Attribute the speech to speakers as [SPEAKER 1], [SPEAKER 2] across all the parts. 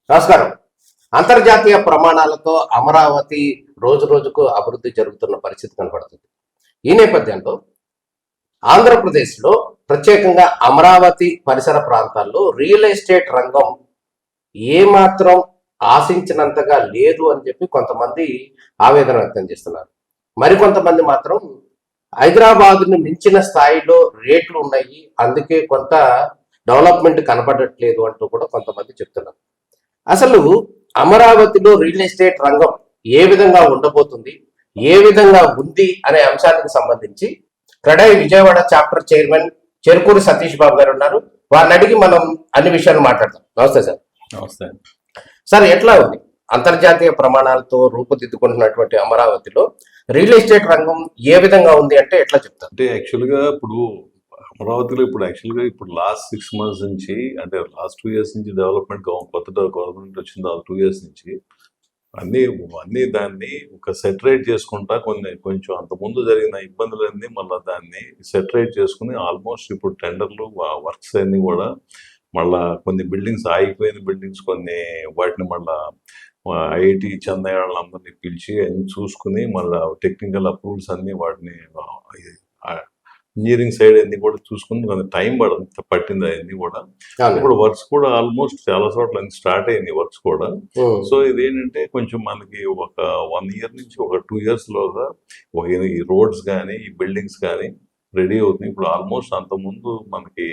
[SPEAKER 1] నమస్కారం. అంతర్జాతీయ ప్రమాణాలతో అమరావతి రోజు రోజుకు అభివృద్ధి జరుగుతున్న పరిస్థితి కనబడుతుంది. ఈ నేపథ్యంలో ఆంధ్రప్రదేశ్లో ప్రత్యేకంగా అమరావతి పరిసర ప్రాంతాల్లో రియల్ ఎస్టేట్ రంగం ఏమాత్రం ఆశించినంతగా లేదు అని చెప్పి కొంతమంది ఆవేదన వ్యక్తం చేస్తున్నారు. మరికొంతమంది మాత్రం హైదరాబాద్ను మించిన స్థాయిలో రేట్లు ఉన్నాయి, అందుకే కొంత డెవలప్మెంట్ కనబడట్లేదు అంటూ కూడా కొంతమంది చెప్తున్నారు. అసలు అమరావతిలో రియల్ ఎస్టేట్ రంగం ఏ విధంగా ఉండబోతుంది, ఏ విధంగా ఉంది అనే అంశానికి సంబంధించి క్రెడై విజయవాడ చాప్టర్ చైర్మన్ చెరుకూరి సతీష్ బాబు గారు ఉన్నారు. వారిని అడిగి మనం అన్ని విషయాలు మాట్లాడతాం. నమస్తే సార్.
[SPEAKER 2] నమస్తే
[SPEAKER 1] సార్, ఎట్లా ఉంది అంతర్జాతీయ ప్రమాణాలతో రూపుదిద్దుకుంటున్నటువంటి అమరావతిలో రియల్ ఎస్టేట్ రంగం ఏ విధంగా ఉంది అంటే ఎట్లా చెప్తారు?
[SPEAKER 2] అంటే యాక్చువల్గా ఇప్పుడు అమరావతిలో ఇప్పుడు లాస్ట్ 6 months నుంచి, అంటే లాస్ట్ 2 years నుంచి డెవలప్మెంట్ కొత్త గవర్నమెంట్ వచ్చింది. 2 years నుంచి అన్ని దాన్ని ఒక సెటరేట్ చేసుకుంటా కొంచెం అంతకుముందు జరిగిన ఇబ్బందులన్నీ మళ్ళీ దాన్ని సెటరేట్ చేసుకుని ఆల్మోస్ట్ ఇప్పుడు టెండర్లు వర్క్స్ అన్ని కూడా మళ్ళా కొన్ని బిల్డింగ్స్ ఆగిపోయిన బిల్డింగ్స్ కొన్ని వాటిని మళ్ళా ఐఐటి చెన్నై వాళ్ళందరినీ పిలిచి అన్ని చూసుకుని మళ్ళీ టెక్నికల్ అప్రూవల్స్ అన్ని వాటిని ఇంజనీరింగ్ సైడ్ అన్ని కూడా చూసుకుని కొంత టైం పట్టింది అవన్నీ కూడా. ఇప్పుడు వర్క్స్ కూడా ఆల్మోస్ట్ చాలా చోట్ల స్టార్ట్ అయింది వర్క్స్ కూడా. సో ఇదేంటంటే కొంచెం మనకి ఒక 1 year నుంచి ఒక 2 years లోగా ఈ రోడ్స్ కానీ ఈ బిల్డింగ్స్ కానీ రెడీ అవుతుంది. ఇప్పుడు ఆల్మోస్ట్ అంతకుముందు మనకి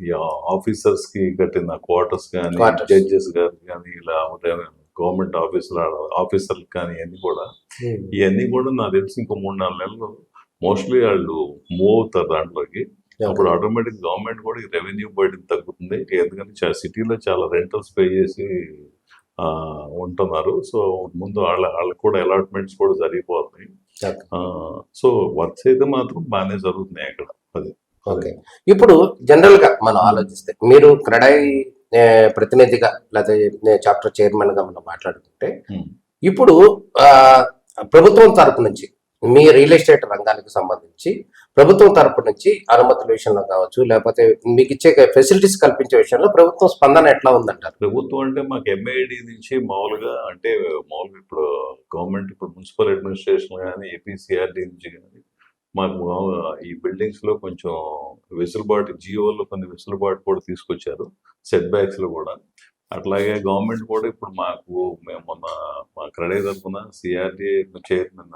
[SPEAKER 2] ఈ ఆఫీసర్స్ కి కట్టిన క్వార్టర్స్ కానీ జడ్జెస్ గారు కానీ ఇలా గవర్నమెంట్ ఆఫీసర్లు కానీ ఇవన్నీ కూడా నాకు తెలిసి ఇంకో 3-4 నెలలు మోస్ట్లీ వాళ్ళు మూవ్ అవుతారు దాంట్లోకి. అప్పుడు ఆటోమేటిక్ గవర్నమెంట్ కూడా ఈ రెవెన్యూ బర్డెన్ తగ్గుతుంది. ఎందుకంటే సిటీలో చాలా రెంటల్స్ పే చేసి ఉంటున్నారు. సో ముందు వాళ్ళకి కూడా అలాట్మెంట్స్ కూడా జరిగిపోతున్నాయి. సో వర్క్స్ అయితే మాత్రం బాగానే జరుగుతున్నాయి అక్కడ. అది
[SPEAKER 1] ఓకే. ఇప్పుడు జనరల్ గా మనం ఆలోచిస్తే మీరు క్రెడై ప్రతినిధిగా లేదా చాప్టర్ చైర్మన్ గా మనం మాట్లాడుకుంటే ఇప్పుడు ప్రభుత్వం తరపు నుంచి మీ రియల్ ఎస్టేట్ రంగానికి సంబంధించి ప్రభుత్వం తరపు నుంచి అనుమతుల విషయంలో కావచ్చు, లేకపోతే మీకు ఇచ్చే ఫెసిలిటీస్ కల్పించే విషయంలో ప్రభుత్వం స్పందన ఎట్లా ఉందంటారు?
[SPEAKER 2] ప్రభుత్వం అంటే మాకు ఎంఐడి నుంచి మామూలుగా ఇప్పుడు గవర్నమెంట్ ఇప్పుడు మున్సిపల్ అడ్మినిస్ట్రేషన్ కానీ ఏపీసీఆర్డీ నుంచి కానీ మాకు ఈ బిల్డింగ్స్ లో కొంచెం వెసులుబాటు, జియోలో కొన్ని వెసులుబాటు కూడా తీసుకొచ్చారు, సెట్ బ్యాక్స్ లో కూడా. అట్లాగే గవర్నమెంట్ కూడా ఇప్పుడు మేము మొన్న మా క్రెడై తరఫున సిఆర్డీ చైర్మన్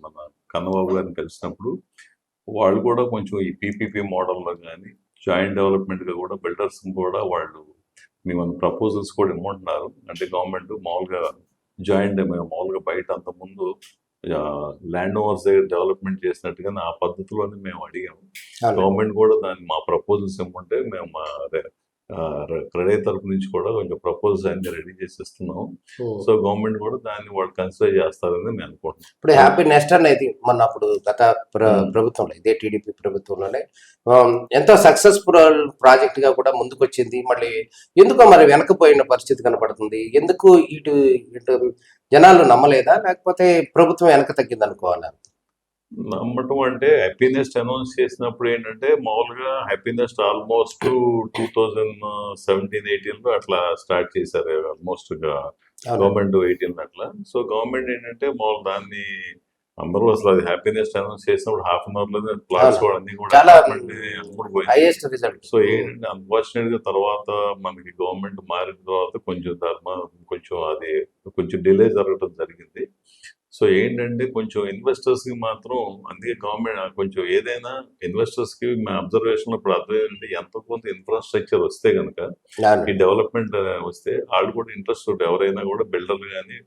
[SPEAKER 2] మన కన్నబాబు గారిని కలిసినప్పుడు వాళ్ళు కూడా కొంచెం ఈ పీపీపీ మోడల్లో కానీ జాయింట్ డెవలప్మెంట్గా కూడా బిల్డర్స్ కూడా వాళ్ళు మేము ప్రపోజల్స్ కూడా ఇమ్మంటున్నారు. అంటే గవర్నమెంట్ మామూలుగా మేము మామూలుగా బయట అంతకుముందు ల్యాండ్ ఓవర్స్ దగ్గర డెవలప్మెంట్ చేసినట్టుగా ఆ పద్ధతిలోనే మేము అడిగాము. గవర్నమెంట్ కూడా దాన్ని మా ప్రపోజల్స్ ఇమ్మంటే మేము క్రెడై తరపు నుంచి కూడా కొంచెం ప్రపోజల్స్ అన్ని రెడీ చేసి ఇస్తున్నాం. సో గవర్నమెంట్ కూడా దాన్ని వాళ్ళు కన్సిడర్ చేస్తారని మేము అనుకుంటున్నాం.
[SPEAKER 1] ఇప్పుడు హ్యాపీ నెస్ట్ అనేది అప్పుడు గత ప్రభుత్వంలో, ఇదే టీడీపీ ప్రభుత్వంలోనే ఎంతో సక్సెస్ఫుల్ ప్రాజెక్ట్ గా కూడా ముందుకు వచ్చింది. మళ్ళీ ఎందుకో మరి వెనకపోయిన పరిస్థితి కనపడుతుంది. ఎందుకు ఇటు జనాలు నమ్మలేదా, లేకపోతే ప్రభుత్వం వెనక తగ్గింది అనుకోవాలా?
[SPEAKER 2] నమ్మటం అంటే హ్యాపీనెస్ అనౌన్స్ చేసినప్పుడు ఏంటంటే మామూలుగా హ్యాపీనెస్ ఆల్మోస్ట్ 2017-18 అట్లా స్టార్ట్ చేశారు. ఆల్మోస్ట్ గవర్నమెంట్ 18 అట్లా. సో గవర్నమెంట్ ఏంటంటే మామూలు దాన్ని అందరూ అసలు అది హ్యాపీనెస్ అనౌన్స్ చేసినప్పుడు 1/2 hour లోనే ప్లాట్స్ కూడా అన్ని కూడా సో ఏంటంటే అన్ఫార్చునేట్ గా తర్వాత మనకి గవర్నమెంట్ మారిన తర్వాత కొంచెం డిలే జరగడం జరిగింది. సో ఏంటంటే కొంచెం ఇన్వెస్టర్స్ కి మాత్రం, అందుకే గవర్నమెంట్ కొంచెం ఏదైనా ఇన్వెస్టర్స్ కి మా అబ్జర్వేషన్ ఇప్పుడు అర్థమైంది, ఎంత కొంత ఇన్ఫ్రాస్ట్రక్చర్ వస్తే కనుక ఈ డెవలప్మెంట్ వస్తే వాళ్ళు కూడా ఇంట్రెస్ట్, ఎవరైనా కూడా బిల్డర్లు కానీ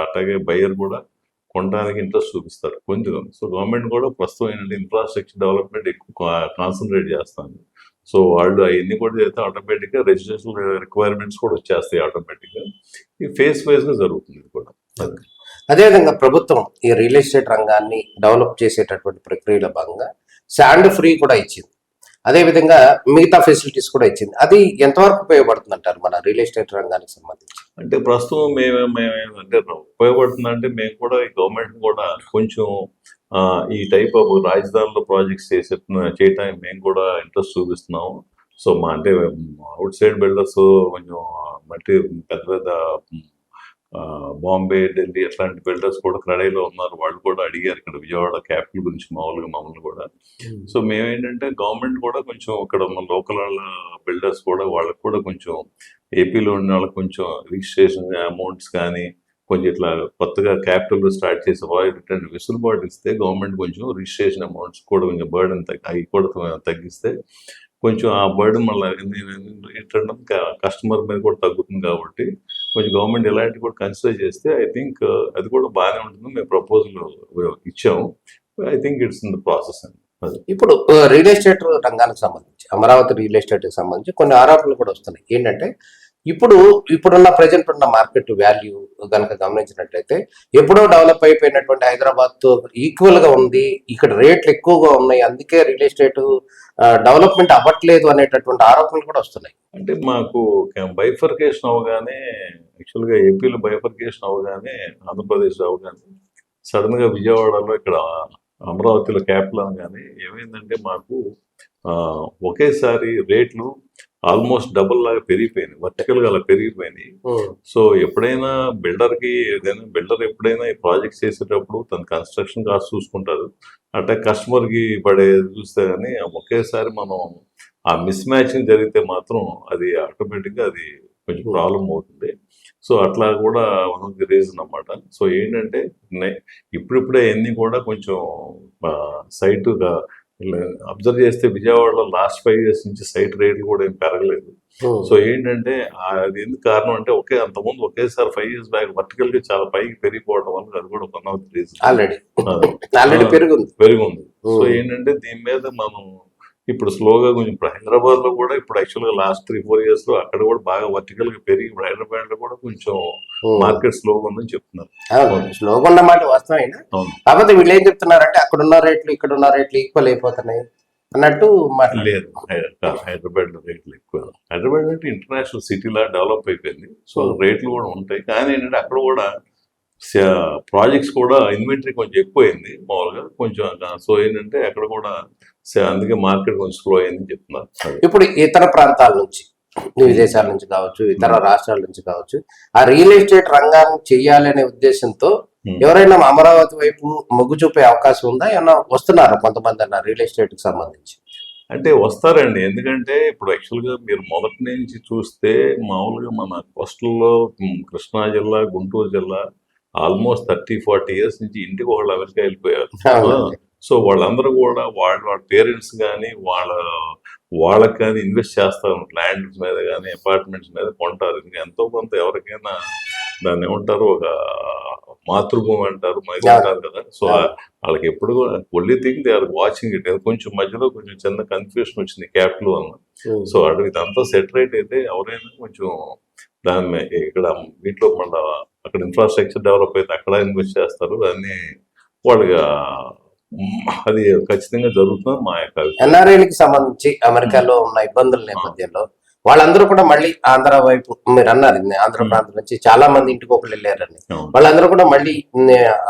[SPEAKER 2] అట్లాగే బయర్ కూడా కొనడానికి ఇంట్రెస్ట్ చూపిస్తారు కొంచెం. సో గవర్నమెంట్ కూడా ప్రస్తుతం ఏంటంటే ఇన్ఫ్రాస్ట్రక్చర్ డెవలప్మెంట్ ఎక్కువ కాన్సన్ట్రేట్ చేస్తాను. సో వాళ్ళు అవన్నీ కూడా చేస్తే ఆటోమేటిక్ గా రెసిడెన్షియల్ రిక్వైర్మెంట్స్ కూడా వచ్చేస్తాయి ఆటోమేటిక్ గా. ఈ ఫేస్ వైజ్ గా జరుగుతుంది కూడా.
[SPEAKER 1] అదేవిధంగా ప్రభుత్వం ఈ రియల్ ఎస్టేట్ రంగాన్ని డెవలప్ చేసేటటువంటి ప్రక్రియలో భాగంగా శాండ్ ఫ్రీ కూడా ఇచ్చింది, అదేవిధంగా మిగతా ఫెసిలిటీస్ కూడా ఇచ్చింది. అది ఎంతవరకు ఉపయోగపడుతుంది అంటారు మన రియల్ ఎస్టేట్ రంగానికి సంబంధించి?
[SPEAKER 2] అంటే ప్రస్తుతం అంటే ఉపయోగపడుతుందంటే మేము కూడా ఈ గవర్నమెంట్ కూడా కొంచెం ఈ టైప్ ఆఫ్ రాజధానిలో ప్రాజెక్ట్స్ చేయటానికి మేము కూడా ఇంట్రెస్ట్ చూపిస్తున్నాము. సో అంటే అవుట్ సైడ్ బిల్డర్స్ కొంచెం అంటే పెద్ద పెద్ద బాంబే, ఢిల్లీ అట్లాంటి బిల్డర్స్ కూడా క్రడైలో ఉన్నారు. వాళ్ళు కూడా అడిగారు ఇక్కడ విజయవాడ క్యాపిటల్ గురించి మామూలుగా మమ్మల్ని కూడా. సో మేమేంటంటే గవర్నమెంట్ కూడా కొంచెం ఇక్కడ ఉన్న లోకల్ బిల్డర్స్ కూడా వాళ్ళకి కూడా కొంచెం ఏపీలో ఉన్న వాళ్ళకి కొంచెం రిజిస్ట్రేషన్ అమౌంట్స్ కానీ కొంచెం ఇట్లా కొత్తగా క్యాపిటల్ స్టార్ట్ చేసి వెసులుబాటు ఇస్తే గవర్నమెంట్ కొంచెం రిజిస్ట్రేషన్ అమౌంట్స్ కూడా కొంచెం బర్డెన్ అవి కూడా తగ్గిస్తే కొంచెం ఆ బర్డెన్ మళ్ళీ ఏంటంటే కస్టమర్ మీద కూడా తగ్గుతుంది. కాబట్టి కొంచెం గవర్నమెంట్ ఇలాంటివి కూడా కన్సిడర్ చేస్తే ఐ థింక్ అది కూడా బాగానే ఉంటుంది. మేము ప్రపోజల్ ఇచ్చాము. I think it's in the process అండి.
[SPEAKER 1] ఇప్పుడు రియల్ ఎస్టేట్ రంగానికి సంబంధించి, అమరావతి రియల్ ఎస్టేట్కి సంబంధించి కొన్ని ఆరోపణలు కూడా వస్తున్నాయి. ఏంటంటే ఇప్పుడున్న ప్రజెంట్ ఉన్న మార్కెట్ వాల్యూ కనుక గమనించినట్లయితే ఎప్పుడో డెవలప్ అయిపోయినటువంటి హైదరాబాద్ తో ఈక్వల్ గా ఉంది, ఇక్కడ రేట్లు ఎక్కువగా ఉన్నాయి, అందుకే రియల్ ఎస్టేట్ డెవలప్మెంట్ అవ్వట్లేదు అనేటటువంటి ఆరోపణలు కూడా వస్తున్నాయి.
[SPEAKER 2] అంటే మాకు బైఫర్కేషన్ అవగానే, యాక్చువల్గా ఏపీలో బైఫర్కేషన్ అవగానే, ఆంధ్రప్రదేశ్ అవగానే సడన్ గా విజయవాడలో ఇక్కడ అమరావతిలో క్యాపిటల్ అనగానే ఏమైందంటే మాకు ఒకేసారి రేట్లు ఆల్మోస్ట్ డబుల్ లాగా పెరిగిపోయినాయి, వర్టికల్ గా అలా పెరిగిపోయినాయి. సో ఎప్పుడైనా బిల్డర్ ఎప్పుడైనా ఈ ప్రాజెక్ట్స్ చేసేటప్పుడు తన కన్స్ట్రక్షన్ కాస్ట్ చూసుకుంటారు, అంటే కస్టమర్ కి పడే చూస్తే కానీ ఒకేసారి మనం ఆ మిస్ మ్యాచింగ్ జరిగితే మాత్రం అది ఆటోమేటిక్ గా అది కొంచెం ప్రాబ్లం అవుతుంది. సో అట్లా కూడా వన్ ఆఫ్ ది రీజన్ అన్నమాట. సో ఏంటంటే ఇప్పుడిప్పుడే అన్ని కూడా కొంచెం సైట్గా అబ్జర్వ్ చేస్తే విజయవాడలో లాస్ట్ 5 years నుంచి సైట్ రేట్లు కూడా ఏం పెరగలేదు. సో ఏంటంటే అది ఎందుకు కారణం అంటే అంతకుముందు ఒకేసారి 5 years బ్యాక్ వర్టికల్ గా చాలా పైకి పెరిగిపోవడం వల్ల అది కూడా one of the reason
[SPEAKER 1] already పెరిగింది.
[SPEAKER 2] సో ఏంటంటే దీని మీద మనం ఇప్పుడు స్లోగా కొంచెం ఇప్పుడు హైదరాబాద్ లో కూడా ఇప్పుడు యాక్చువల్గా లాస్ట్ 3-4 years లో అక్కడ కూడా బాగా వర్టికల్ గా పెరిగి ఇప్పుడు హైదరాబాద్ లో కూడా కొంచెం మార్కెట్ స్లోగా ఉందని చెప్తున్నారు.
[SPEAKER 1] స్లోగా ఉన్న మాట వాస్తవమైన, కాకపోతే వీళ్ళు ఏం చెప్తున్నారంటే అక్కడ ఉన్న రేట్లు ఇక్కడ ఉన్న రేట్లు ఈక్వల్ అయిపోతున్నాయి అన్నట్టు
[SPEAKER 2] లేదు. హైదరాబాద్ లో రేట్లు ఎక్కువ. హైదరాబాద్ అంటే ఇంటర్నేషనల్ సిటీలా డెవలప్ అయిపోయింది. సో రేట్లు కూడా ఉంటాయి. కానీ ఏంటంటే అక్కడ కూడా ప్రాజెక్ట్స్ కూడా ఇన్వెంటరీ కొంచెం ఎక్కువైంది మామూలుగా కొంచెం. సో ఏంటంటే అక్కడ కూడా అందుకే మార్కెట్ కొంచెం స్లో అయిందని చెప్తున్నారు.
[SPEAKER 1] ఇప్పుడు ఇతర ప్రాంతాల నుంచి, విదేశాల నుంచి కావచ్చు, ఇతర రాష్ట్రాల నుంచి కావచ్చు, ఆ రియల్ ఎస్టేట్ రంగాన్ని చెయ్యాలనే ఉద్దేశంతో ఎవరైనా అమరావతి వైపు మొగ్గు చూపే అవకాశం ఉందా? ఏమన్నా వస్తున్నారా కొంతమంది అన్న రియల్ ఎస్టేట్ కి సంబంధించి?
[SPEAKER 2] అంటే వస్తారండి. ఎందుకంటే ఇప్పుడు యాక్చువల్గా మీరు మొదటి నుంచి చూస్తే మామూలుగా మన కోస్టల్లో కృష్ణా జిల్లా, గుంటూరు జిల్లా ఆల్మోస్ట్ 30-40 years నుంచి ఇంటికి వాళ్ళు అమెరికా వెళ్ళిపోయారు. సో వాళ్ళందరూ కూడా వాళ్ళ పేరెంట్స్ కానీ వాళ్ళకి కానీ ఇన్వెస్ట్ చేస్తారు, ల్యాండ్స్ మీద కానీ అపార్ట్మెంట్స్ మీద కొంటారు. ఇంకా ఎంతో కొంత ఎవరికైనా దాన్ని ఏమంటారు, ఒక మాతృభూమి అంటారు, అంటారు కదా. సో వాళ్ళకి ఎప్పుడు కూడా only thing they are watching it. కొంచెం మధ్యలో కొంచెం చిన్న కన్ఫ్యూషన్ వచ్చింది క్యాపిటల్ వల్ల. సో అటు ఇదంతా సెటరేట్ అయితే ఎవరైనా కొంచెం దాన్ని ఇక్కడ వీటిలో మళ్ళీ అక్కడ ఇన్ఫ్రాస్ట్రక్చర్ డెవలప్ అయితే అక్కడ ఇన్వెస్ట్ చేస్తారు. దాన్ని వాళ్ళకి అది ఖచ్చితంగా జరుగుతుంది మా యొక్క.
[SPEAKER 1] ఎన్ఆర్ఐలకి సంబంధించి అమెరికాలో ఉన్న ఇబ్బందుల నేపథ్యంలో వాళ్ళందరూ కూడా మళ్ళీ ఆంధ్ర వైపు, మీరు అన్నారు ఆంధ్ర ప్రాంతం నుంచి చాలా మంది ఇంటికి ఒకళ్ళు వెళ్ళారని, వాళ్ళందరూ కూడా మళ్ళీ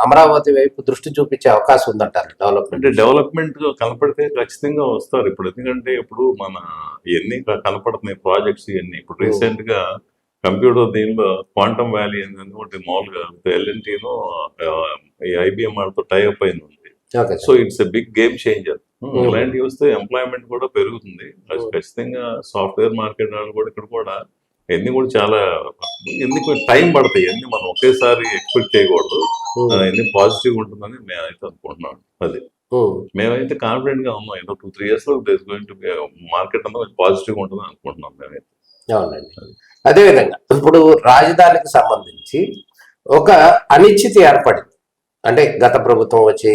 [SPEAKER 1] అమరావతి వైపు దృష్టి చూపించే అవకాశం ఉందంటారు.
[SPEAKER 2] డెవలప్మెంట్ కనపడితే ఖచ్చితంగా వస్తారు. ఇప్పుడు ఎందుకంటే ఇప్పుడు మన ఇవన్నీ కనపడుతున్నాయి ప్రాజెక్ట్స్ ఇవన్నీ. ఇప్పుడు రీసెంట్ గా కంప్యూటర్ దీనిలో క్వాంటమ్ వ్యాలీ అనేది ఒకటి మామూలుగా ఎల్ఎన్టీను ఐబిఎం వాళ్ళతో టైఅప్ అయింది ఉంది. So it's a big game changer. ఇలాంటివి వస్తే ఎంప్లాయ్మెంట్ కూడా పెరుగుతుంది ఖచ్చితంగా. సాఫ్ట్వేర్ మార్కెట్ వాళ్ళు కూడా ఇక్కడ కూడా ఎన్ని కూడా చాలా ఎందుకు టైం పడతాయి, అన్ని మనం ఒకేసారి ఎక్స్పెక్ట్ చేయకూడదు. ఎన్ని పాజిటివ్ ఉంటుందని మేమైతే అనుకుంటున్నాం. అది మేమైతే కాన్ఫిడెంట్ గా ఉన్నాం. 2-3 years లో మార్కెట్ అంతా పాజిటివ్ ఉంటుందని అనుకుంటున్నాం మేమైతే.
[SPEAKER 1] అవునండి. అదేవిధంగా ఇప్పుడు రాజధానికి సంబంధించి ఒక అనిశ్చితి ఏర్పడింది. అంటే గత ప్రభుత్వం వచ్చి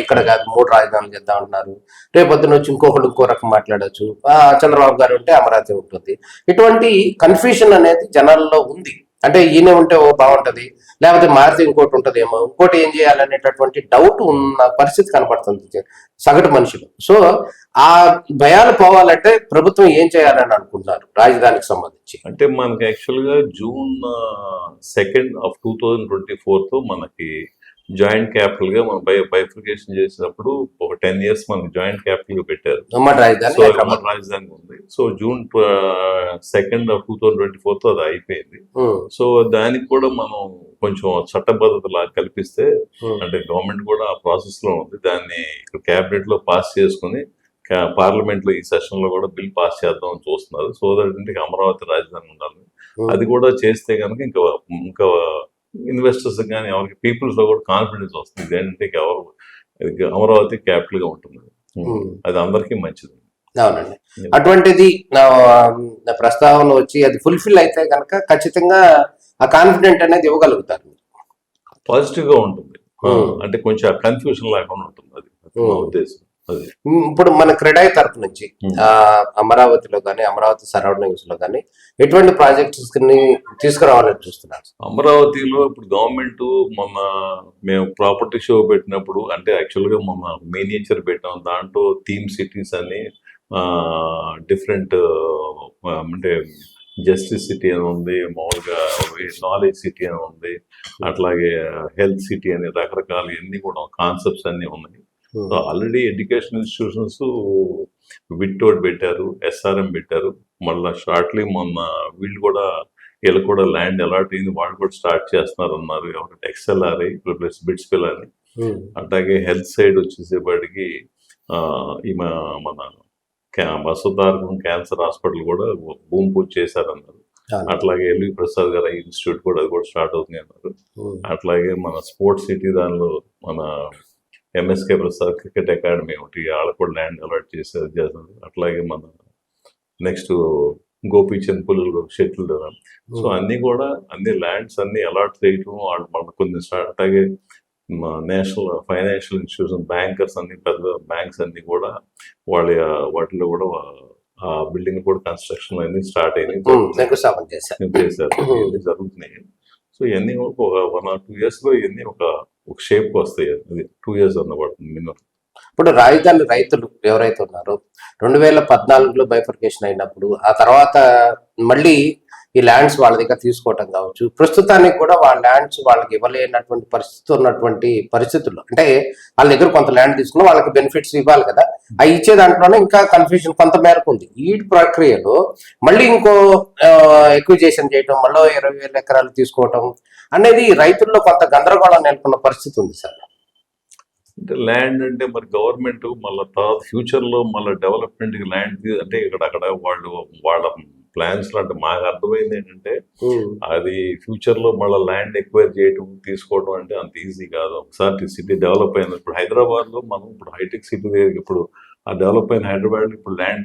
[SPEAKER 1] ఇక్కడ కాదు 3 రాజధానులు చేద్దాం అంటున్నారు, రేపొద్దున వచ్చి ఇంకొకళ్ళు ఇంకో రకం మాట్లాడచ్చు, చంద్రబాబు గారు ఉంటే అమరావతి ఉంటుంది. ఇటువంటి కన్ఫ్యూజన్ అనేది జనాల్లో ఉంది. అంటే ఈయన ఉంటే బాగుంటది, లేకపోతే మారితే ఇంకోటి ఉంటదేమో, ఇంకోటి ఏం చేయాలనేటటువంటి డౌట్ ఉన్న పరిస్థితి కనపడుతుంది సగటు మనుషులు. సో ఆ భయాలు పోవాలంటే ప్రభుత్వం ఏం చేయాలని అనుకుంటున్నారు రాజధానికి సంబంధించి?
[SPEAKER 2] అంటే మనకి యాక్చువల్గా June 2, 2024 మనకి జాయింట్ క్యాపిటల్ గా మనం బైఫికేషన్ చేసినప్పుడు ఒక 10 years మనకి జాయింట్ క్యాపిటల్ గా పెట్టారు.
[SPEAKER 1] ఉమ్మడి రాజధాని
[SPEAKER 2] సో
[SPEAKER 1] హైదరాబాద్.
[SPEAKER 2] మన రాజధాని ఉంది. సో June 2nd of 2024 అది అయిపోయింది.
[SPEAKER 1] ఉమ్,
[SPEAKER 2] సో దానికి కూడా మనం కొంచెం చట్టబద్ధత లాగా కల్పిస్తే,
[SPEAKER 1] ఉమ్,
[SPEAKER 2] అంటే గవర్నమెంట్ కూడా ఆ ప్రాసెస్ లో ఉంది. దాన్ని ఇక్కడ క్యాబినెట్ లో పాస్ చేసుకుని పార్లమెంట్ లో ఈ సెషన్ లో కూడా బిల్ పాస్ చేద్దాం అని చూస్తున్నారు. సో దట్ ఇంటికి అమరావతి రాజధాని ఉండాలి.
[SPEAKER 1] ఉమ్.
[SPEAKER 2] అది కూడా చేస్తే కనుక ఇంకా ఇన్వెస్టర్స్ కానీ ఎవరికి పీపుల్స్ లో కూడా కాన్ఫిడెన్స్ వస్తుంది. ఇదేంటి అమరావతి క్యాపిటల్ గా ఉంటుంది. అది అందరికీ మంచిది.
[SPEAKER 1] అవునండి. అటువంటిది నా ప్రస్తావన వచ్చి అది ఫుల్ఫిల్ అయితే కనుక ఖచ్చితంగా ఆ కాన్ఫిడెంట్ అనేది ఇవ్వగలుగుతారు.
[SPEAKER 2] పాజిటివ్ గా ఉంటుంది. అంటే కొంచెం కన్ఫ్యూజన్ లేకుండా ఉంటుంది. అది నా ఉద్దేశం. అది
[SPEAKER 1] ఇప్పుడు మన క్రెడాయి తరపు నుంచి అమరావతిలో కానీ అమరావతి సరౌండింగ్స్ లో కానీ ఎటువంటి ప్రాజెక్ట్స్ ని తీసుకురావాలని చూస్తున్నారు?
[SPEAKER 2] అమరావతిలో ఇప్పుడు గవర్నమెంట్ మొన్న మేము ప్రాపర్టీ షో పెట్టినప్పుడు, అంటే యాక్చువల్ గా మొన్న మినియేచర్ పెట్టాం. దాంట్లో థీమ్ సిటీస్ అని డిఫరెంట్, అంటే జస్టిస్ సిటీ అని ఉంది, మామూలుగా నాలెడ్జ్ సిటీ అని ఉంది, అట్లాగే హెల్త్ సిటీ అని రకరకాల ఎన్ని కూడా కాన్సెప్ట్స్ అన్ని ఉన్నాయి. సో ఆల్రెడీ ఎడ్యుకేషన్ ఇన్స్టిట్యూషన్స్ విట్టోడ్ పెట్టారు, SRM పెట్టారు. మళ్ళీ షార్ట్లీ మొన్న వీళ్ళు కూడా ల్యాండ్ అలాట్ అయింది, వాళ్ళు కూడా స్టార్ట్ చేస్తున్నారు అన్నారు. ఎవరికి XLRI ప్లస్ బిట్స్ పిల్ అని. అట్లాగే హెల్త్ సైడ్ వచ్చేసేపటికి మన వసుధారకం క్యాన్సర్ హాస్పిటల్ కూడా భూమి పూజ చేశారన్నారు. అట్లాగే LV ప్రసాద్ గారు ఇన్స్టిట్యూట్ కూడా అది కూడా స్టార్ట్ అవుతుంది అన్నారు. అట్లాగే మన స్పోర్ట్స్ సిటీ దానిలో మన MSK ప్రసాద్ క్రికెట్ అకాడమీ ఒకటి, వాళ్ళకు కూడా ల్యాండ్ అలాట్ చేశారు. అట్లాగే మన నెక్స్ట్ గోపీచంద్ పుల్లు షెటిల్. సో అన్ని కూడా అన్ని ల్యాండ్స్ అన్ని అలాట్ చేయటం, వాళ్ళు మన కొన్ని అట్లాగే నేషనల్ ఫైనాన్షియల్ ఇన్స్టిట్యూషన్ బ్యాంకర్స్ అన్ని పెద్ద బ్యాంక్స్ అన్ని కూడా వాటిలో కూడా ఆ బిల్డింగ్ కూడా కన్స్ట్రక్షన్ అన్ని స్టార్ట్ అయినాయి, చేశారు, ఇవన్నీ జరుగుతున్నాయి. సో ఇవన్నీ ఒక 1 or 2 years లో ఇవన్నీ ఒక షేప్ వస్తాయి. అది 2 years అన్నపడుతుంది మినిమం.
[SPEAKER 1] ఇప్పుడు రాజధాని రైతులు ఎవరైతే ఉన్నారో 2014లో బైఫర్కేషన్ అయినప్పుడు ఆ తర్వాత మళ్ళీ ఈ ల్యాండ్స్ వాళ్ళ దగ్గర తీసుకోవటం కావచ్చు, ప్రస్తుతానికి కూడా వాళ్ళ ల్యాండ్స్ వాళ్ళకి ఇవ్వలేనటువంటి పరిస్థితుల్లో, అంటే వాళ్ళ దగ్గర కొంత ల్యాండ్ తీసుకున్న వాళ్ళకి బెనిఫిట్స్ ఇవ్వాలి కదా, అవి ఇచ్చే దాంట్లోనే ఇంకా కన్ఫ్యూజన్ కొంత మేరకు ఉంది. ఈ ప్రక్రియలో మళ్ళీ ఇంకో ఎక్విజేషన్ చేయటం, మళ్ళీ 20,000 ఎకరాలు తీసుకోవటం అనేది రైతుల్లో కొంత గందరగోళం నెలకొన్న పరిస్థితి ఉంది సార్.
[SPEAKER 2] అంటే ల్యాండ్ అంటే మరి గవర్నమెంట్ మళ్ళీ తర్వాత ఫ్యూచర్ లో మళ్ళీ డెవలప్మెంట్ కి ల్యాండ్ అంటే అక్కడ వాళ్ళ ప్లాన్స్ లో, అంటే మాకు అర్థమైంది ఏంటంటే అది ఫ్యూచర్ లో మళ్ళీ ల్యాండ్ ఎక్వైర్ చేయటం తీసుకోవడం అంటే అంత ఈజీ కాదు. ఒకసారి సిటీ డెవలప్ అయింది. ఇప్పుడు హైదరాబాద్ లో మనం ఇప్పుడు హైటెక్ సిటీ దగ్గర ఇప్పుడు ఆ డెవలప్ అయిన హైదరాబాద్ ఇప్పుడు ల్యాండ్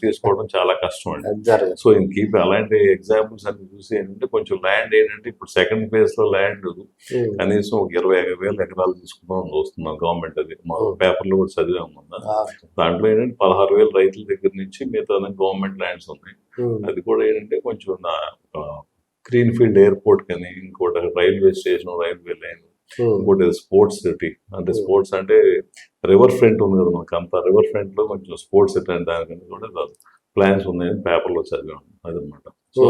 [SPEAKER 2] తీసుకోవడం చాలా కష్టం అండి. సో ఇంక అలాంటి ఎగ్జాంపుల్స్ అన్ని చూసి ఏంటంటే కొంచెం ల్యాండ్ ఏంటంటే ఇప్పుడు సెకండ్ ఫేజ్ లో ల్యాండ్ కనీసం ఒక 25,000 ఎకరాలు తీసుకుందాం అని చూస్తున్నాం గవర్నమెంట్. అది మా పేపర్లో కూడా చదివాము. దాంట్లో ఏంటంటే 16,000 రైతుల దగ్గర నుంచి మిగతా గవర్నమెంట్ ల్యాండ్స్ ఉన్నాయి. అది కూడా ఏంటంటే కొంచెం గ్రీన్ ఫీల్డ్ ఎయిర్పోర్ట్ కానీ, ఇంకోటి రైల్వే స్టేషన్, రైల్వే లైన్, ఇంకోటి స్పోర్ట్స్ సిటీ. అంటే స్పోర్ట్స్ అంటే రివర్ ఫ్రంట్ ఉంది కదా మనకు, అంత రివర్ ఫ్రంట్ లో కొంచెం స్పోర్ట్స్ సిటీ అంటే దానికన్నా కూడా ప్లాన్స్ ఉన్నాయని పేపర్లో చదివాను అదనమాట. సో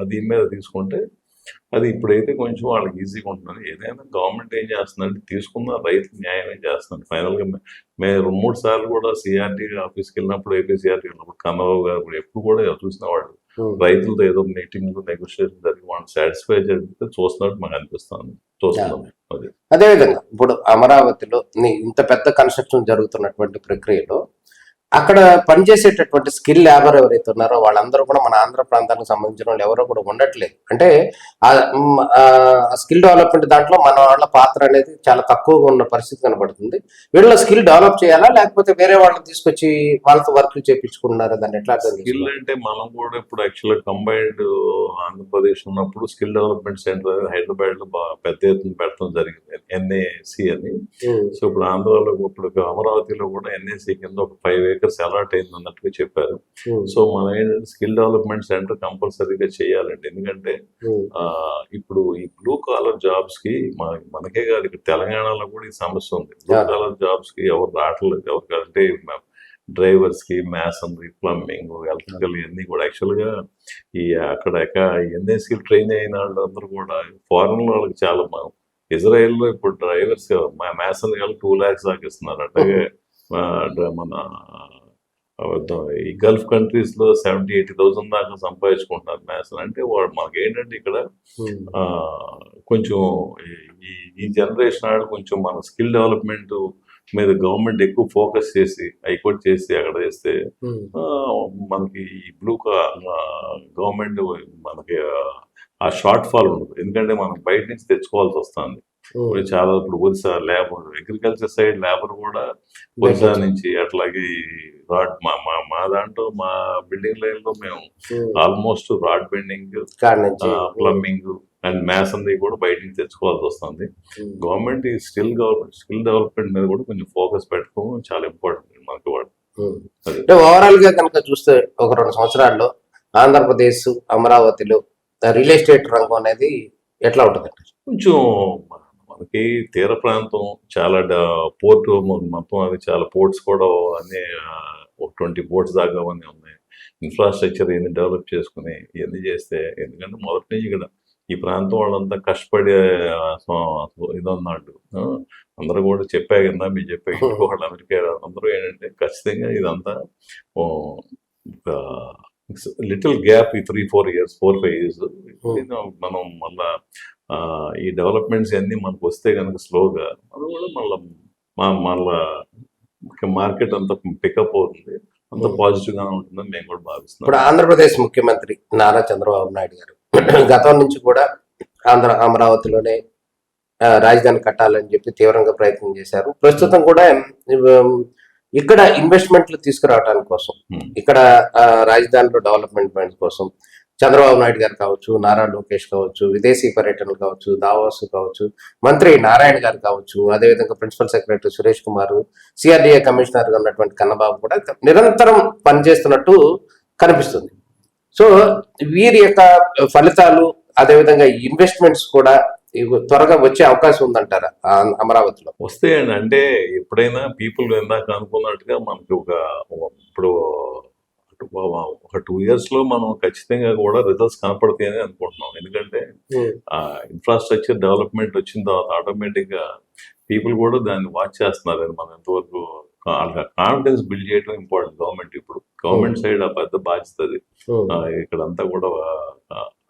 [SPEAKER 2] అది మీద తీసుకుంటే అది ఇప్పుడైతే కొంచెం వాళ్ళకి ఈజీగా ఉంటున్నారు. ఏదైనా గవర్నమెంట్ ఏం చేస్తుందంటే తీసుకున్న రైతు న్యాయమే చేస్తుంది. ఫైనల్ గా మేము 2-3 సార్లు కూడా CRT ఆఫీస్కి వెళ్ళినప్పుడు, APCRT వెళ్ళినప్పుడు కన్నబాబు గారు ఎప్పుడు కూడా చూసిన వాళ్ళు రైతులతో ఏదో మీటింగ్ నెగోషియేషన్ జరిగి వాళ్ళు సాటిస్ఫై జరిగితే చూస్తున్నట్టు మాకు అనిపిస్తుంది. చూస్తున్నాం.
[SPEAKER 1] అదేవిధంగా ఇప్పుడు అమరావతిలో ఇంత పెద్ద కన్స్ట్రక్షన్ జరుగుతున్నటువంటి ప్రక్రియలో అక్కడ పనిచేసేటటువంటి స్కిల్ లేబర్ ఎవరైతే ఉన్నారో వాళ్ళందరూ కూడా మన ఆంధ్ర ప్రాంతానికి సంబంధించిన వాళ్ళు ఎవరో కూడా ఉండట్లేదు. అంటే ఆ స్కిల్ డెవలప్మెంట్ దాంట్లో మన వాళ్ళ పాత్ర అనేది చాలా తక్కువగా ఉన్న పరిస్థితి కనబడుతుంది. వీళ్ళ స్కిల్ డెవలప్ చేయాలా, లేకపోతే వేరే వాళ్ళని తీసుకొచ్చి వాళ్ళతో వర్క్ చేయించుకుంటున్నారా? దాన్ని ఎట్లా
[SPEAKER 2] స్కిల్ అంటే మనం కూడా ఇప్పుడు యాక్చువల్గా కంబైన్డ్ ఆంధ్రప్రదేశ్ ఉన్నప్పుడు స్కిల్ డెవలప్మెంట్ సెంటర్ హైదరాబాద్ లో పెద్ద ఎత్తున పెట్టడం జరిగింది, NAC అని. సో ఇప్పుడు ఆంధ్రాలో ఇప్పుడు అమరావతిలో కూడా NAC కింద ఒక 5 acres అలాట్ అయింది అన్నట్టుగా చెప్పారు. సో మనం ఏంటంటే స్కిల్ డెవలప్మెంట్ సెంటర్ కంపల్సరీగా చేయాలండి. ఎందుకంటే ఇప్పుడు ఈ బ్లూ కాలర్ జాబ్స్ కి మనకే కాదు, ఇక్కడ తెలంగాణలో కూడా ఈ సమస్య ఉంది. బ్లూ కాలర్ జాబ్స్ కి ఎవరు రావట్లేదు. ఎవరికంటే డ్రైవర్స్ కి, మ్యాసనరీ, ప్లంబింగ్, ఎలక్ట్రికల్ ఇవన్నీ కూడా యాక్చువల్ గా ఈ అక్కడ NAC ట్రైన్ అయిన వాళ్ళందరూ కూడా ఫారెన్ వాళ్ళకి చాలా ఇజ్రాయెల్లో ఇప్పుడు డ్రైవర్స్ మ్యాసన్ గారు 2 lakhs దాకా ఇస్తున్నారు. అట్లాగే మన ఈ గల్ఫ్ కంట్రీస్ లో 70,000-80,000 దాకా సంపాదించుకుంటున్నారు మ్యాసన్. అంటే వాడు మాకు ఏంటంటే ఇక్కడ ఆ, కొంచెం ఈ జనరేషన్ ఆడు కొంచెం మన స్కిల్ డెవలప్మెంట్ మీద గవర్నమెంట్ ఎక్కువ ఫోకస్ చేసి హైకోర్టు చేసి అక్కడ చేస్తే ఆ, మనకి ఈ గవర్నమెంట్ మనకి ఆ షార్ట్ ఫాల్ ఉండదు. ఎందుకంటే మనం బయట నుంచి తెచ్చుకోవాల్సి వస్తుంది. ఇప్పుడు చాలా ఇప్పుడు Orissa labour, agriculture side labour కూడా ఒరిస్సా నుంచి, అట్లాగే రాడ్ మా దాంట్లో మా బిల్డింగ్ లైన్ లో మేము almost rod bending, plumbing and Mason కూడా బయట నుంచి తెచ్చుకోవాల్సి వస్తుంది. గవర్నమెంట్ ఈ స్కిల్ డెవలప్మెంట్ మీద కూడా కొంచెం ఫోకస్ పెట్టుకోవడం చాలా ఇంపార్టెంట్ మనకి. వాడు
[SPEAKER 1] అంటే ఓవరాల్ గా కనుక చూస్తే ఒక 2 సంవత్సరాల్లో ఆంధ్రప్రదేశ్ అమరావతిలో రియల్ ఎస్టేట్ రంగం అనేది ఎట్లా ఉంటుంది?
[SPEAKER 2] కొంచెం మనకి తీర ప్రాంతం చాలా పోర్ట్ మొత్తం అది చాలా పోర్ట్స్ కూడా అన్ని ఒక 20 పోర్ట్స్ దాకా అన్నీ ఉన్నాయి. ఇన్ఫ్రాస్ట్రక్చర్ ఇవన్నీ డెవలప్ చేసుకుని ఇవన్నీ చేస్తే, ఎందుకంటే మొదటి నుంచి ఇక్కడ ఈ ప్రాంతం వాళ్ళంతా కష్టపడే ఇది అన్నట్టు అందరూ కూడా చెప్పా కింద మీరు చెప్పే వాళ్ళు అమెరికా అందరూ ఏంటంటే ఖచ్చితంగా ఇదంతా లిటిల్ గ్యాప్ ఈ 3-4 years 4-5 years మనం మళ్ళా ఈ డెవలప్మెంట్స్ అన్ని మనకు వస్తే కనుక స్లోగా మనం కూడా మళ్ళా మార్కెట్ అంతా పికప్ అవుతుంది, అంత పాజిటివ్ గా ఉంటుందని మేము కూడా భావిస్తున్నాం.
[SPEAKER 1] ఇప్పుడు ఆంధ్రప్రదేశ్ ముఖ్యమంత్రి నారా చంద్రబాబు నాయుడు గారు గతం నుంచి కూడా అమరావతిలోనే రాజధాని కట్టాలని చెప్పి తీవ్రంగా ప్రయత్నం చేశారు. ప్రస్తుతం కూడా ఇక్కడ ఇన్వెస్ట్మెంట్లు తీసుకురావడానికి కోసం, ఇక్కడ రాజధానిలో డెవలప్మెంట్ కోసం చంద్రబాబు నాయుడు గారు కావచ్చు, నారా లోకేష్ కావచ్చు, విదేశీ పర్యటనలు కావచ్చు, దావోస్ కావచ్చు, మంత్రి నారాయణ గారు కావచ్చు, అదేవిధంగా principal secretary Suresh Kumar, CRDA commissioner గా ఉన్నటువంటి కన్నబాబు కూడా నిరంతరం పనిచేస్తున్నట్టు కనిపిస్తుంది. సో వీరి యొక్క ఫలితాలు అదేవిధంగా ఇన్వెస్ట్మెంట్స్ కూడా త్వరగా వచ్చే అవకాశం ఉందంటారా అమరావతిలో?
[SPEAKER 2] వస్తాయండి. అంటే ఎప్పుడైనా పీపుల్ ఇందాక అనుకున్నట్టుగా మనకి ఇప్పుడు ఒక 2 years లో మనం ఖచ్చితంగా కూడా రిజల్ట్స్ కనపడతాయని అనుకుంటున్నాం. ఎందుకంటే ఇన్ఫ్రాస్ట్రక్చర్ డెవలప్మెంట్ వచ్చిన తర్వాత ఆటోమేటిక్ గా పీపుల్ కూడా దాన్ని వాచ్ చేస్తున్నారు. మనం ఎంతవరకు కాన్ఫిడెన్స్ బిల్డ్ చేయడం ఇంపార్టెంట్. గవర్నమెంట్ సైడ్ ఆ పెద్ద బాధ్యత అది. ఇక్కడంతా కూడా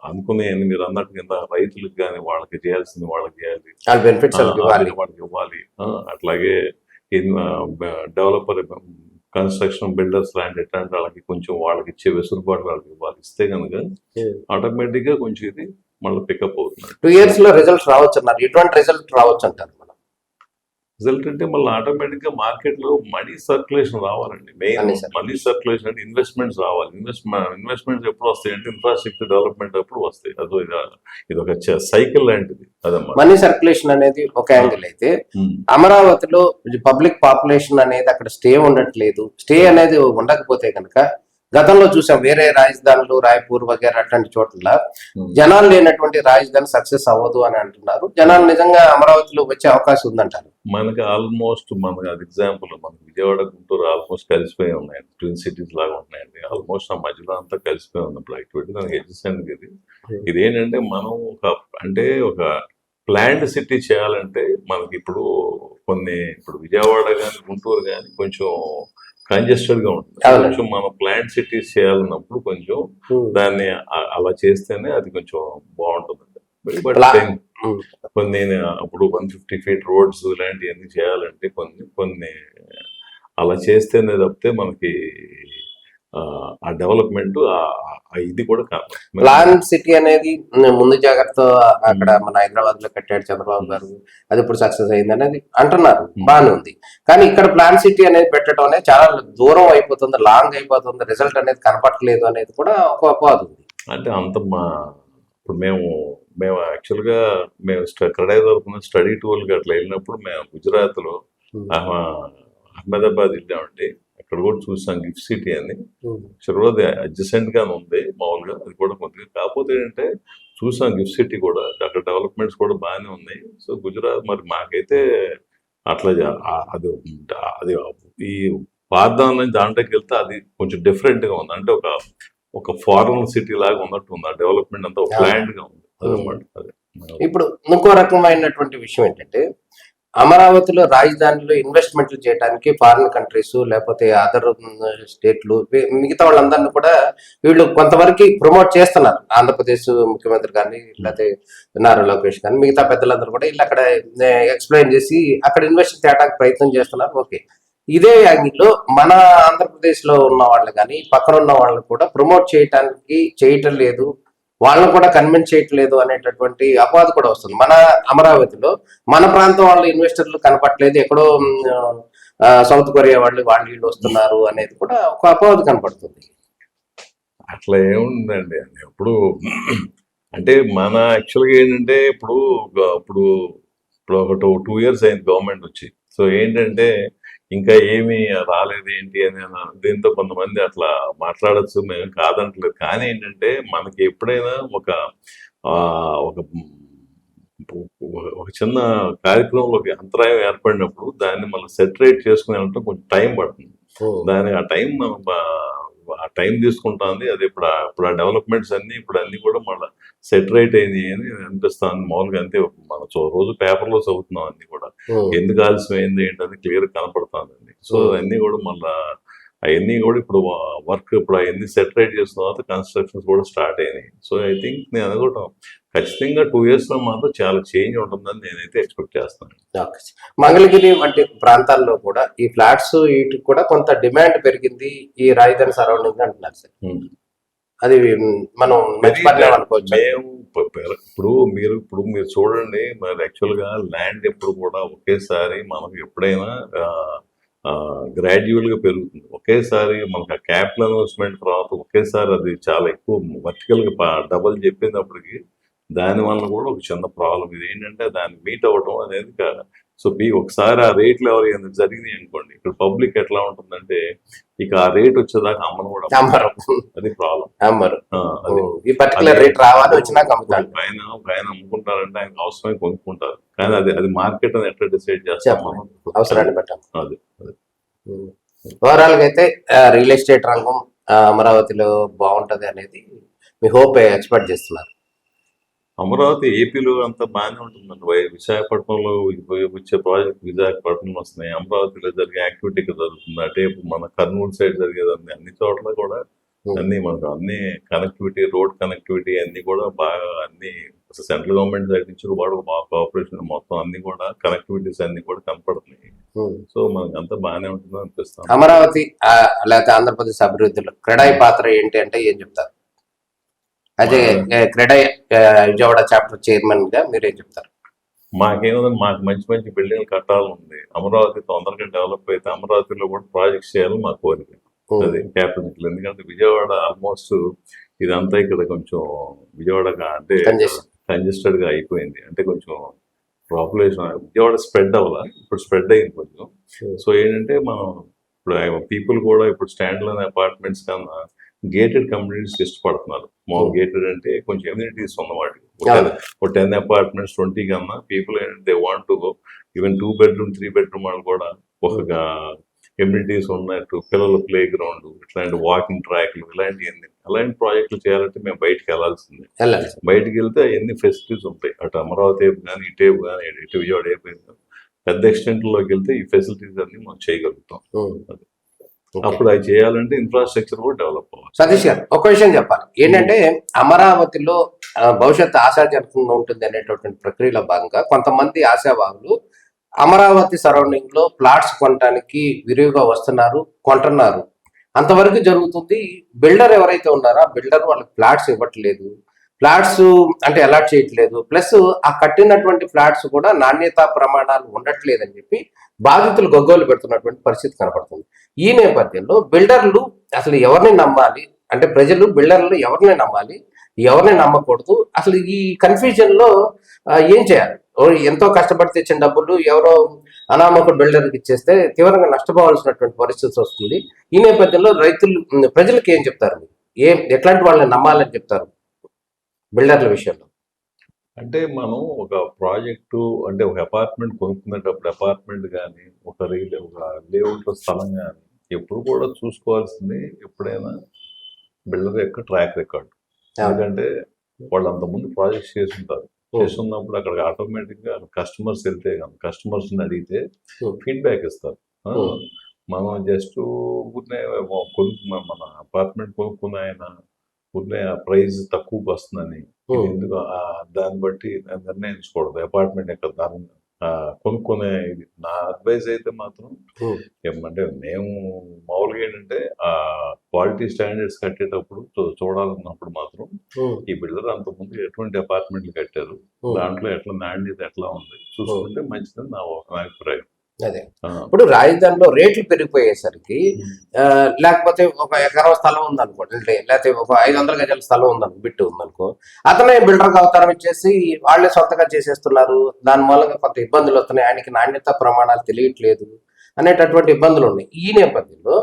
[SPEAKER 2] అనుకునే మీరు అన్నట్టు కింద రైతులకు కానీ వాళ్ళకి చేయాల్సింది వాళ్ళకి చేయాలి, వాళ్ళకి ఇవ్వాలి. అట్లాగే డెవలపర్ కన్స్ట్రక్షన్ బిల్డర్స్ లాంటి ఎట్లాంటి వాళ్ళకి కొంచెం వాళ్ళకి ఇచ్చే వెసులుబాటు వాళ్ళకి ఇవ్వాలి. ఇస్తే కనుక ఆటోమేటిక్ గా కొంచెం ఇది మళ్ళీ పికప్ అవుతుంది.
[SPEAKER 1] 2 years లో రిజల్ట్ రావచ్చు అన్నారు. ఎటువంటి రిజల్ట్ రావచ్చు అంటారు?
[SPEAKER 2] రిజల్ట్ అంటే మళ్ళీ ఆటోమేటిక్ గా మార్కెట్ లో మనీ సర్క్యులేషన్ రావాలండి. మెయిన్ మనీ సర్క్యులేషన్ అంటే ఇన్వెస్ట్మెంట్స్ రావాలి. ఇన్వెస్ట్మెంట్స్ ఎప్పుడు వస్తాయి అంటే ఇన్ఫ్రాస్ట్రక్చర్ డెవలప్మెంట్ అప్పుడు వస్తాయి. ఇది ఒక సైకిల్ లాంటిది. అదమ్మా
[SPEAKER 1] మనీ సర్క్యులేషన్ అనేది ఒక యాంగిల్ అయితే, అమరావతిలో పబ్లిక్ పాపులేషన్ అనేది అక్కడ స్టే ఉండట్లేదు. స్టే అనేది ఉండకపోతే కనుక గతంలో చూసాం వేరే రాజధానులు రాయ్పూర్ వగేరా అట్లాంటి చోట్ల జనాలు లేనటువంటి రాజధాని సక్సెస్ అవ్వదు అని అంటున్నారు. జనాలు నిజంగా అమరావతిలో వచ్చే అవకాశం ఉందంటారు.
[SPEAKER 2] మనకి ఆల్మోస్ట్ మనకి అది ఎగ్జాంపుల్ మనకి విజయవాడ గుంటూరు ఆల్మోస్ట్ కలిసిపోయి ఉన్నాయండి. ట్విన్ సిటీస్ లాగా ఉన్నాయండి. ఆల్మోస్ట్ ఆ మధ్యలో అంతా కలిసిపోయి ఉంది. ఇప్పుడు యాక్టివిటీ దానికి ఎడ్జెసెంట్ ఇది ఏంటంటే మనం ఒక ప్లాండ్ సిటీ చేయాలంటే మనకి ఇప్పుడు విజయవాడ కానీ గుంటూరు కానీ కొంచెం కంజెస్టెడ్ గా ఉంటుంది. కొంచెం మనం ప్లాంట్ సిటీస్ చేయాలన్నప్పుడు కొంచెం దాన్ని అలా చేస్తేనే అది కొంచెం బాగుంటుంది. బట్ కొన్ని అప్పుడు 150 feet రోడ్స్ ఇలాంటివన్నీ చేయాలంటే కొన్ని అలా చేస్తేనే తప్పితే మనకి ఆ డెవలప్మెంట్ ఇది కూడా కాదు.
[SPEAKER 1] ప్లాన్ సిటీ అనేది ముందు జాగ్రత్త అక్కడ మన హైదరాబాద్ లో కట్టాడు చంద్రబాబు గారు, అది ఇప్పుడు సక్సెస్ అయింది అనేది అంటున్నారు. బాగానే ఉంది. కానీ ఇక్కడ ప్లాన్ సిటీ అనేది పెట్టడం అనేది చాలా దూరం అయిపోతుంది, లాంగ్ అయిపోతుంది, రిజల్ట్ అనేది కనపడలేదు అనేది కూడా ఒక అపవాదం ఉంది.
[SPEAKER 2] అంటే ఇప్పుడు మేము యాక్చువల్గా క్రెడైజ్ వరకు స్టడీ టూర్కి అట్లా వెళ్ళినప్పుడు మేము గుజరాత్ లో అహ్మదాబాద్ వెళ్ళామండి. అక్కడ కూడా చూసాం గిఫ్ట్ సిటీ అని. అది అడ్జసెంట్ గా ఉంది మామూలుగా, అది కూడా కొద్దిగా. కాకపోతే ఏంటంటే చూసాం గిఫ్ట్ సిటీ కూడా, అక్కడ డెవలప్మెంట్స్ కూడా బాగానే ఉన్నాయి. సో గుజరాత్ మరి మాకైతే అట్లా అది ఈ వాగ్దానం దాంట్లోకి వెళ్తే అది కొంచెం డిఫరెంట్ గా ఉంది. అంటే ఒక ఫారెన్ సిటీ లాగా ఉన్నట్టు ఉంది. ఆ డెవలప్మెంట్ అంతా ప్లాండ్ గా ఉంది. అదన్నమాట.
[SPEAKER 1] ఇప్పుడు ఇంకో రకమైనటువంటి విషయం ఏంటంటే అమరావతిలో రాజధానిలో ఇన్వెస్ట్మెంట్లు చేయడానికి ఫారిన్ కంట్రీస్ లేకపోతే అదర్ స్టేట్లు మిగతా వాళ్ళందరినీ కూడా వీళ్ళు కొంతవరకు ప్రమోట్ చేస్తున్నారు. ఆంధ్రప్రదేశ్ ముఖ్యమంత్రి కానీ లేకపోతే నారా లోకేష్ కానీ మిగతా పెద్దలందరూ కూడా వీళ్ళు అక్కడ ఎక్స్ప్లెయిన్ చేసి అక్కడ ఇన్వెస్ట్ చేయడానికి ప్రయత్నం చేస్తున్నారు. ఓకే, ఇదే యాంగిల్లో మన ఆంధ్రప్రదేశ్ లో ఉన్న వాళ్ళు కానీ పక్కన ఉన్న వాళ్ళని కూడా ప్రమోట్ చేయటం లేదు, వాళ్ళని కూడా కన్విన్స్ చేయట్లేదు అనేటటువంటి అపవాదు కూడా వస్తుంది. మన అమరావతిలో మన ప్రాంతం వాళ్ళు ఇన్వెస్టర్లు కనపట్లేదు, ఎక్కడో సౌత్ కొరియా వాళ్ళు వీళ్ళు వస్తున్నారు అనేది కూడా ఒక అపవాదు కనపడుతుంది.
[SPEAKER 2] అట్లా ఏముందండి ఎప్పుడు అంటే మన యాక్చువల్గా ఏంటంటే ఇప్పుడు ఇప్పుడు ఇప్పుడు ఒక 2 years అయింది గవర్నమెంట్ వచ్చి. సో ఏంటంటే ఇంకా ఏమీ రాలేదు ఏంటి అని దీంతో కొంతమంది అట్లా మాట్లాడచ్చు, మేము కాదంటలేదు. కానీ ఏంటంటే మనకి ఎప్పుడైనా ఒక ఒక ఒక చిన్న కార్యక్రమంలో ఒక అంతరాయం ఏర్పడినప్పుడు దాన్ని మనం సెటరేట్ చేసుకునే కొంచెం టైం పడుతుంది. దాని ఆ టైం తీసుకుంటుంది. అది ఇప్పుడు ఆ డెవలప్మెంట్స్ అన్ని కూడా మళ్ళీ సెటరేట్ అయింది అని అనిపిస్తుంది. మామూలుగా అంతే మనం రోజు పేపర్లో చదువుతున్నాం అన్ని కూడా ఎందుకు ఆలస్యం అయింది ఏంటని క్లియర్ కనపడుతుంది. సో అన్నీ కూడా మళ్ళీ అవన్నీ కూడా ఇప్పుడు వర్క్ ఇప్పుడు అవన్నీ సెటరేట్ చేసిన తర్వాత కన్స్ట్రక్షన్స్ కూడా స్టార్ట్ అయినాయి. సో ఐ థింక్ నేను అనుకుంటాం ఖచ్చితంగా 2 years లో మాత్రం చాలా చేంజ్ ఉంటుందని నేనైతే ఎక్స్పెక్ట్ చేస్తాను.
[SPEAKER 1] మంగళగిరి వంటి ప్రాంతాల్లో కూడా ఈ ఫ్లాట్స్ వీటికి కూడా కొంత డిమాండ్ పెరిగింది ఈ రాజధాని సరౌండింగ్ అంటున్నారు సార్. అది మనం అనుకోవచ్చు.
[SPEAKER 2] మేము ఇప్పుడు మీరు చూడండి, మరి యాక్చువల్గా ల్యాండ్ ఎప్పుడు కూడా ఒకేసారి మనకు ఎప్పుడైనా గ్రాడ్యువల్ గా పెరుగుతుంది. ఒకేసారి మనకు క్యాపిటల్ ఇన్వెస్ట్మెంట్ తర్వాత ఒకేసారి అది చాలా ఎక్కువ వర్టికల్ గా డబల్ చెప్పేటప్పటికి దాని వల్ల కూడా ఒక చిన్న ప్రాబ్లం. ఇది ఏంటంటే దాన్ని మీట్ అవ్వటం అనేది సో ఒకసారి ఆ రేట్లు ఎవరు జరిగినాయి అనుకోండి, ఇక్కడ పబ్లిక్ ఎట్లా ఉంటుందంటే ఇక ఆ రేట్ వచ్చేదాకా అమ్మను కూడా అది ప్రాబ్లం. ఆయన అమ్ముకుంటారంటే ఆయన అవసరమే కొనుక్కుంటారు, కానీ అది మార్కెట్ అని ఎట్లా డిసైడ్ చేస్తాం మనం
[SPEAKER 1] అవసరాన్ని బట్టి. ఓవరాల్ గా అయితే రియల్ ఎస్టేట్ రంగం అమరావతిలో బాగుంటది అనేది మీ హోప్ ఎక్స్పెక్ట్ చేస్తున్నారు.
[SPEAKER 2] అమరావతి ఏపీలో అంతా బాగానే ఉంటుందండి. విశాఖపట్నంలో వచ్చే ప్రాజెక్ట్ విశాఖపట్నంలో వస్తున్నాయి, అమరావతిలో జరిగే యాక్టివిటీ జరుగుతుంది. అటే మన కర్నూలు సైడ్ జరిగేది అన్ని చోట్ల కూడా అన్ని మనకు అన్ని కనెక్టివిటీ, రోడ్ కనెక్టివిటీ అన్ని కూడా బాగా అన్ని సెంట్రల్ గవర్నమెంట్ సైడ్ నుంచి కూడా బాగా కోఆపరేషన్ మొత్తం అన్ని కూడా కనెక్టివిటీస్ అన్ని కూడా కనపడుతున్నాయి. సో మనకు అంతా బాగానే ఉంటుంది అనిపిస్తుంది.
[SPEAKER 1] అమరావతి లేకపోతే ఆంధ్రప్రదేశ్ అభివృద్ధిలో క్రెడాయి పాత్ర ఏంటి అంటే ఏం చెప్తారు? అదే క్రెడాయి విజయవాడ చాప్టర్ చైర్మన్ గా మీరేం చెప్తారు?
[SPEAKER 2] మాకేముందని మాకు మంచి మంచి బిల్డింగ్లు కట్టాలని, అమరావతి తొందరగా డెవలప్ అయితే అమరావతిలో కూడా ప్రాజెక్ట్స్ చేయాలని మా కోరిక. అది క్యాపిటల్. ఎందుకంటే విజయవాడ ఆల్మోస్ట్ ఇదంతా ఇక్కడ కొంచెం విజయవాడ అంటే కంజెస్టెడ్ గా అయిపోయింది. అంటే కొంచెం పాపులేషన్ విజయవాడ స్ప్రెడ్ అవ్వాల, ఇప్పుడు స్ప్రెడ్ అయింది కొంచెం. సో ఏంటంటే మనం ఇప్పుడు పీపుల్ కూడా ఇప్పుడు స్టాండ్ లోన్ అపార్ట్మెంట్స్ కన్నా గేటెడ్ కమ్యూనిటీస్ ఇష్టపడుతున్నారు. గేటెడ్ అంటే కొంచెం ఎమ్యూనిటీస్ ఉన్నవాటి, ఒక 10 apartments 20 కన్నా people they want to go. Even 2 bedroom 3 bedroom వాళ్ళు కూడా ఒక ఎమ్యూనిటీస్ ఉన్నట్టు, పిల్లల ప్లే గ్రౌండ్, ఇట్లాంటి వాకింగ్ ట్రాక్లు, అలాంటి ప్రాజెక్టులు చేయాలంటే మేము బయటకు వెళ్ళాల్సిందే. బయటకు వెళ్తే ఎన్ని ఫెసిలిటీస్ ఉంటాయి, అటు అమరావతి వైపు కానీ ఇటేపు కానీ ఇటు విజయవాడ వైపు పెద్ద ఎక్స్టెంట్ లోకి వెళ్తే ఈ ఫెసిలిటీస్ అన్ని మనం చేయగలుగుతాం. అప్పుడు అది చేయాలంటే ఇన్ఫ్రాస్ట్రక్చర్ కూడా డెవలప్ అవ్వాలి.
[SPEAKER 1] సతీష్ గారు ఒక విషయం చెప్పాలి ఏంటంటే అమరావతిలో భవిష్యత్తు ఆశాజనకంగా ఉంటుంది అనేటటువంటి ప్రక్రియలో భాగంగా కొంతమంది ఆశావాదులు అమరావతి సరౌండింగ్ లో ప్లాట్స్ కొనడానికి విరివిగా వస్తున్నారు, కొంటున్నారు. అంతవరకు జరుగుతుంది. బిల్డర్ ఎవరైతే ఉన్నారో బిల్డర్ వాళ్ళకి ఫ్లాట్స్ ఇవ్వట్లేదు, ఫ్లాట్స్ అంటే అలాట్ చేయట్లేదు, ప్లస్ ఆ కట్టినటువంటి ఫ్లాట్స్ కూడా నాణ్యతా ప్రమాణాలు ఉండట్లేదని చెప్పి బాధితులు గగ్గోలు పెడుతున్నటువంటి పరిస్థితి కనపడుతుంది. ఈ నేపథ్యంలో బిల్డర్లు అసలు ఎవరిని నమ్మాలి అంటే ప్రజలు బిల్డర్లు ఎవరిని నమ్మాలి, ఎవరిని నమ్మకూడదు, అసలు ఈ కన్ఫ్యూజన్ లో ఏం చేయాలి? ఎంతో కష్టపడి తెచ్చిన డబ్బులు ఎవరో అనామక బిల్డర్కి ఇచ్చేస్తే తీవ్రంగా నష్టపోవాల్సినటువంటి పరిస్థితి వస్తుంది. ఈ నేపథ్యంలో ప్రజలకు ఏం చెప్తారు? ఎట్లాంటి వాళ్ళని నమ్మాలని చెప్తారు బిల్డర్ల విషయంలో?
[SPEAKER 2] అంటే మనం ఒక ప్రాజెక్టు అంటే ఒక అపార్ట్మెంట్ కొనుక్కునేటప్పుడు అపార్ట్మెంట్ కానీ ఒక లేఅవుట్ స్థలం కానీ ఎప్పుడు కూడా చూసుకోవాల్సింది ఎప్పుడైనా బిల్డర్ యొక్క ట్రాక్ రికార్డ్. ఎందుకంటే వాళ్ళు అంతకుముందు ప్రాజెక్ట్స్ చేస్తుంటారు, చేస్తున్నప్పుడు అక్కడ ఆటోమేటిక్ గా కస్టమర్స్ వెళ్తే కస్టమర్స్ అడిగితే
[SPEAKER 1] Hmm.
[SPEAKER 2] ఫీడ్బ్యాక్ ఇస్తారు.
[SPEAKER 1] Hmm.
[SPEAKER 2] మనం జస్ట్ మన అపార్ట్మెంట్ కొనుక్కున్న ఆయన ఊరినే ఆ ప్రైస్ తక్కువకి వస్తుందని ఇది ఎందుకు దాన్ని బట్టి నిర్ణయించకూడదు అపార్ట్మెంట్ యొక్క దాని కొనుక్కునే ఇది నా అడ్వైజ్ అయితే మాత్రం
[SPEAKER 1] Hmm.
[SPEAKER 2] ఏమంటే మేము మామూలుగా ఏంటంటే ఆ క్వాలిటీ స్టాండర్డ్స్ కట్టేటప్పుడు చూడాలన్నప్పుడు మాత్రం
[SPEAKER 1] Hmm.
[SPEAKER 2] ఈ బిల్డర్ అంత ముందు ఎటువంటి అపార్ట్మెంట్లు కట్టారు,
[SPEAKER 1] Hmm.
[SPEAKER 2] దాంట్లో ఎట్లా నాణ్యత ఎట్లా ఉంది చూసుకుంటే మంచిదని నా ఒక అభిప్రాయం.
[SPEAKER 1] అదే
[SPEAKER 2] ఆ,
[SPEAKER 1] ఇప్పుడు రాజధానిలో రేట్లు పెరిగిపోయేసరికి లేకపోతే ఒక ఎకరం స్థలం ఉందనుకోండి, లేకపోతే ఒక 500 గజాల స్థలం ఉందనుకో, బిట్టు ఉందనుకో, అతనే బిల్డర్కి అవతారం ఇచ్చేసి వాళ్ళే సొంతగా చేసేస్తున్నారు. దాని మూలంగా కొంత ఇబ్బందులు వస్తున్నాయి, ఆయనకి నాణ్యత ప్రమాణాలు తెలియట్లేదు అనేటటువంటి ఇబ్బందులు ఉన్నాయి. ఈ నేపథ్యంలో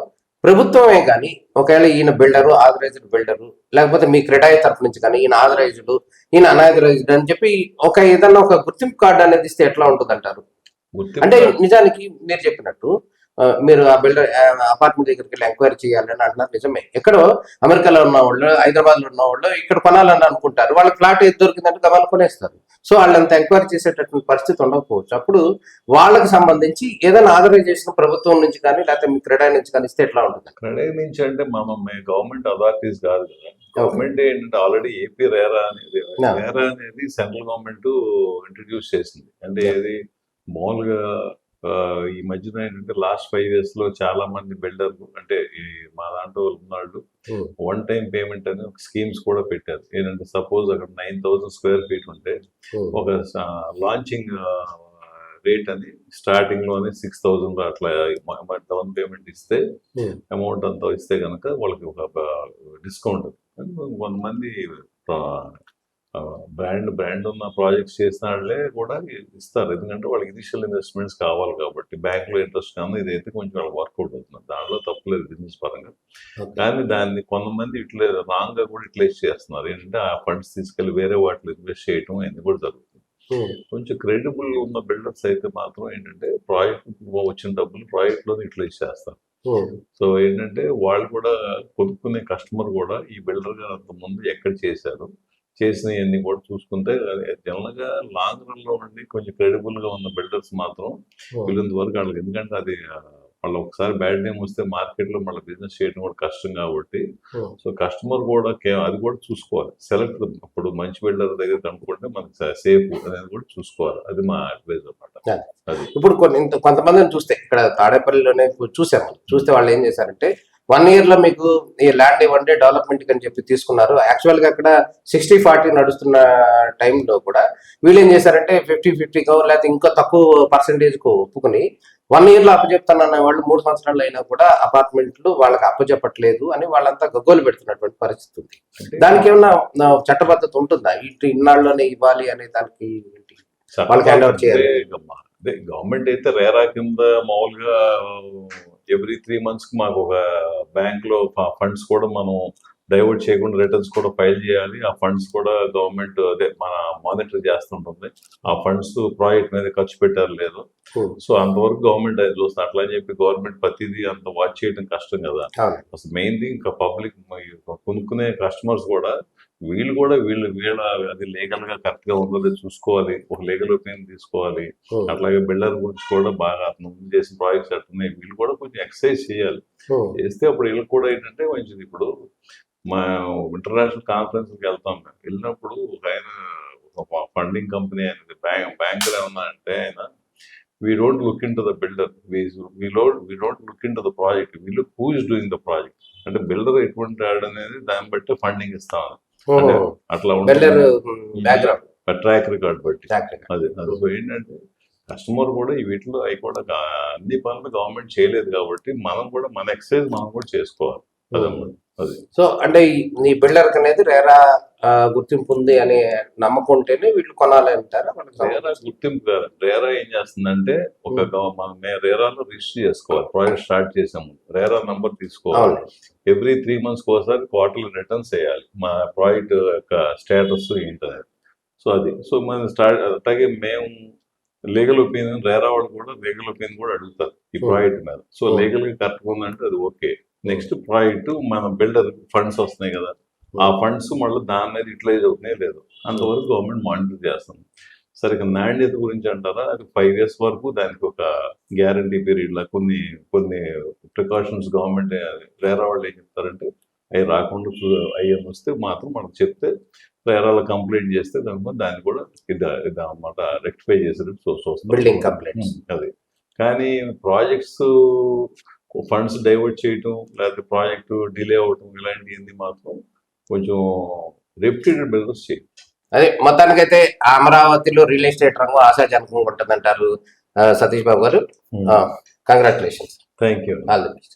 [SPEAKER 1] ప్రభుత్వమే కానీ ఒకవేళ ఈయన బిల్డరు, ఆథరైజ్డ్ బిల్డరు, లేకపోతే మీ క్రెడాయి తరఫు నుంచి కానీ ఈయన ఆథరైజ్డ్, ఈయన అనాథరైజ్డ్ అని చెప్పి ఒక ఏదన్నా ఒక గుర్తింపు కార్డు అనేది ఇస్తే ఎట్లా ఉంటుంది అంటారు?
[SPEAKER 2] గుర్తింపు
[SPEAKER 1] అంటే నిజానికి మీరు చెప్పినట్టు మీరు ఆ బిల్డర్ అపార్ట్మెంట్ దగ్గరికి వెళ్ళి ఎంక్వైరీ చేయాలని అంటున్నారు, నిజమే. ఎక్కడో అమెరికాలో ఉన్న వాళ్ళు, హైదరాబాద్ లో ఉన్న వాళ్ళు ఇక్కడ కొనాలని అనుకుంటారు, వాళ్ళకి ఫ్లాట్ ఏది దొరికిందంటే గమని కొనేస్తారు. సో వాళ్ళంత ఎంక్వైరీ చేసేటటువంటి పరిస్థితి ఉండకపోవచ్చు. అప్పుడు వాళ్ళకి సంబంధించి ఏదైనా ఆథరైజేషన్ ప్రభుత్వం నుంచి కానీ లేకపోతే మీ క్రెడా నుంచి కానీ ఇస్తే ఎట్లా ఉంటుంది?
[SPEAKER 2] క్రెడిట్ నుంచి అంటే మనం గవర్నమెంట్ అథారిటీస్ కాదు కదా. గవర్నమెంట్ ఏంటంటే ఆల్రెడీ ఏపీ రేరా అనేది సెంట్రల్ గవర్నమెంట్ ఇంట్రడ్యూస్ చేసింది. అంటే ఏది మామూలుగా ఈ మధ్యన ఏంటంటే లాస్ట్ 5 years లో చాలా మంది బిల్డర్లు అంటే ఈ మా దాంట్లో ఉన్నాళ్ళు వన్ టైం పేమెంట్ అని ఒక స్కీమ్స్ కూడా పెట్టారు. ఏంటంటే సపోజ్ అక్కడ 9,000 square feet ఉంటే ఒక లాంచింగ్ రేట్ అని స్టార్టింగ్ లోనే 6,000 అట్లా డౌన్ పేమెంట్ ఇస్తే అమౌంట్ అంతా ఇస్తే కనుక వాళ్ళకి ఒక డిస్కౌంట్. కొంతమంది బ్రాండ్ ఉన్న ప్రాజెక్ట్స్ చేసిన వాళ్ళే కూడా ఇస్తారు, ఎందుకంటే వాళ్ళకి ఇనిషియల్ ఇన్వెస్ట్మెంట్స్ కావాలి కాబట్టి. బ్యాంక్ లో ఇంట్రెస్ట్ కానీ ఇదైతే కొంచెం వాళ్ళకి వర్కౌట్ అవుతుంది, దాంట్లో తప్పలేదు బిజినెస్ పరంగా. కానీ దాన్ని కొంతమంది ఇట్లా రాంగ్ గా కూడా యూటిలైజ్ చేస్తున్నారు. ఏంటంటే ఆ ఫండ్స్ తీసుకెళ్లి వేరే వాటిలో ఇన్వెస్ట్ చేయడం అనేది కూడా జరుగుతుంది. కొంచెం క్రెడిబుల్ ఉన్న బిల్డర్స్ అయితే మాత్రం ఏంటంటే ప్రాజెక్ట్ వచ్చిన డబ్బులు ప్రాజెక్ట్ లోనే యూటిలైజ్ చేస్తారు. సో ఏంటంటే వాళ్ళు కూడా కొనుక్కునే కస్టమర్ కూడా ఈ బిల్డర్ గారు అంత ముందు ఎక్కడ చేశారు, చేసినవన్నీ కూడా చూసుకుంటే జనరల్ గా లాంగ్ రన్ లో ఉండి కొంచెం క్రెడిబుల్ గా ఉన్న బిల్డర్స్ మాత్రం వీళ్ళంత వరకు వాళ్ళకి, ఎందుకంటే అది వాళ్ళు ఒకసారి బ్యాడ్ నేమ్ వస్తే మార్కెట్ లో మళ్ళీ బిజినెస్ చేయడం కూడా కష్టం కాబట్టి. సో కస్టమర్ కూడా అది కూడా చూసుకోవాలి. సెలెక్ట్ ఇప్పుడు మంచి బిల్డర్ దగ్గర కనుక్కుంటే మనకి సేఫ్ అనేది కూడా చూసుకోవాలి. అది మా అడ్వైజ్ అన్నమాట. అది
[SPEAKER 1] ఇప్పుడు కొంతమందిని చూస్తే ఇక్కడ తాడేపల్లిలోనే చూస్తే వాళ్ళు ఏం చేశారంటే 1 year లో మీకు ఈ ల్యాండ్ ఇవ్వండి డెవలప్మెంట్ అని చెప్పి తీసుకున్నారు. యాక్చువల్ గా అక్కడ 60-40 నడుస్తున్న టైంలో కూడా వీళ్ళు ఏం చేశారంటే 50-50 లేకపోతే ఇంకా తక్కువ పర్సెంటేజ్ కు ఒప్పుకుని 1 year లో అప్పచెప్తానన్న వాళ్ళు 3 సంవత్సరాలు అయినా కూడా అపార్ట్మెంట్లు వాళ్ళకి అప్పచెప్పట్లేదు అని వాళ్ళంతా గగ్గోలు పెడుతున్నటువంటి పరిస్థితి ఉంది. దానికి ఏమన్నా చట్టబద్ధత ఉంటుందా? ఇన్నాళ్ళలోనే ఇవ్వాలి అనే దానికి వాళ్ళకి హ్యాండ్ ఓవర్ చేయాలి?
[SPEAKER 2] అదే గవర్నమెంట్ అయితే రేరా కింద మామూలుగా ఎవ్రీ 3 months కి మాకు ఒక బ్యాంక్ లో ఫండ్స్ కూడా మనం డైవర్ట్ చేయకుండా రిటర్న్స్ కూడా ఫైల్ చేయాలి. ఆ ఫండ్స్ కూడా గవర్నమెంట్ అదే మన మానిటర్ చేస్తుంటుంది. ఆ ఫండ్స్ ప్రాజెక్ట్ మీద ఖర్చు పెట్టారు లేదు. సో అంతవరకు గవర్నమెంట్ అది చూస్తుంది. అట్లా అని చెప్పి గవర్నమెంట్ ప్రతిదీ అంత వాచ్ చేయడం కష్టం కదా. అసలు మెయిన్ థింగ్ ఇంకా పబ్లిక్ కొనుక్కునే కస్టమర్స్ కూడా వీళ్ళ అది లీగల్ గా కరెక్ట్ గా ఉందో చూసుకోవాలి, ఒక లీగల్ ఒపీనియన్ తీసుకోవాలి. అట్లాగే బిల్డర్ గురించి కూడా బాగా అతను చేసిన ప్రాజెక్ట్స్ అట్టున్నాయి, వీళ్ళు కూడా కొంచెం ఎక్సర్సైజ్ చేయాలి. చేస్తే అప్పుడు వీళ్ళకి కూడా ఏంటంటే మంచిది. ఇప్పుడు మా ఇంటర్నేషనల్ కాన్ఫరెన్స్కి వెళ్తాం, వెళ్ళినప్పుడు ఆయన ఫండింగ్ కంపెనీ అనేది బ్యాంకులు ఏమన్నా అంటే ఆయన we don't look into the builder, we don't look into the project, we look who is doing the project. అంటే బిల్డర్ ఎటువంటి ఆడు అనేది దాన్ని బట్టి ఫండింగ్ ఇస్తాం. అట్లా ట్రాక్ రికార్డ్ బట్టి అది. సో ఏంటంటే కస్టమర్ కూడా ఈ వీటిలో అవి కూడా అన్ని పనులు గవర్నమెంట్ చేయలేదు కాబట్టి మనం కూడా మన ఎక్సర్సైజ్ మనం కూడా చేసుకోవాలి. అది
[SPEAKER 1] సో అంటే ఈ బిల్డర్ అనేది రేరా గుర్తింపు ఉంది అనే నమ్మకం ఉంటేనే వీళ్ళు కొనాలి అంటారా?
[SPEAKER 2] రేరా గుర్తింపు కాదు. రేరా ఏం చేస్తుందంటే మనం రేరాలో రిజిస్టర్ చేసుకోవాలి. ప్రాజెక్ట్ స్టార్ట్ చేసాము, రేరా నంబర్ తీసుకోవాలి. ఎవ్రీ 3 months ఒకసారి క్వార్టర్లీ రిటర్న్స్ వేయాలి, మా ప్రాజెక్ట్ యొక్క స్టేటస్ ఏంటనేది. సో అది. సో మనం అట్లాగే మేము లీగల్ ఒపీనియన్, రేరా వాళ్ళు కూడా లీగల్ ఒపీనియన్ కూడా అడుగుతారు ఈ ప్రాజెక్ట్ మీద. సో లీగల్ గా కరెక్ట్ ఉందంటే అది ఓకే. నెక్స్ట్ ప్రాజెక్ట్ మన బిల్డర్ ఫండ్స్ వస్తున్నాయి కదా, ఆ ఫండ్స్ మళ్ళీ దాని మీద యూటిలైజ్ అవుతున్నాయి లేదు అంతవరకు గవర్నమెంట్ మానిటర్ చేస్తుంది. సరే ఇక నాణ్యత గురించి అంటారా, అది 5 years వరకు దానికి ఒక గ్యారంటీ పీరియడ్ లా కొన్ని కొన్ని ప్రికాషన్స్ గవర్నమెంట్ రేరా వాళ్ళు ఏం చెప్తారంటే అవి రాకుండా అయ్యి వస్తే మాత్రం మనకు చెప్తే రేరాలు కంప్లీట్ చేస్తే దాన్ని కూడా ఇది అన్నమాట రెక్టిఫై చేసేటట్టు చూస్తాం.
[SPEAKER 1] Building complaints.
[SPEAKER 2] అది కానీ ప్రాజెక్ట్స్ ఫండ్స్ డైవర్ట్ చేయటం లేకపోతే ప్రాజెక్టు డిలే అవటం ఇలాంటివి మాత్రం కొంచెం రెప్యూటెడ్ బిల్డర్స్ చేయాలి.
[SPEAKER 1] అదే మొత్తానికైతే అమరావతిలో రియల్ ఎస్టేట్ రంగం ఆశాజనకంగా ఉంటుందంటారు సతీష్ బాబు గారు. Congratulations.
[SPEAKER 2] Thank you.
[SPEAKER 1] All the best.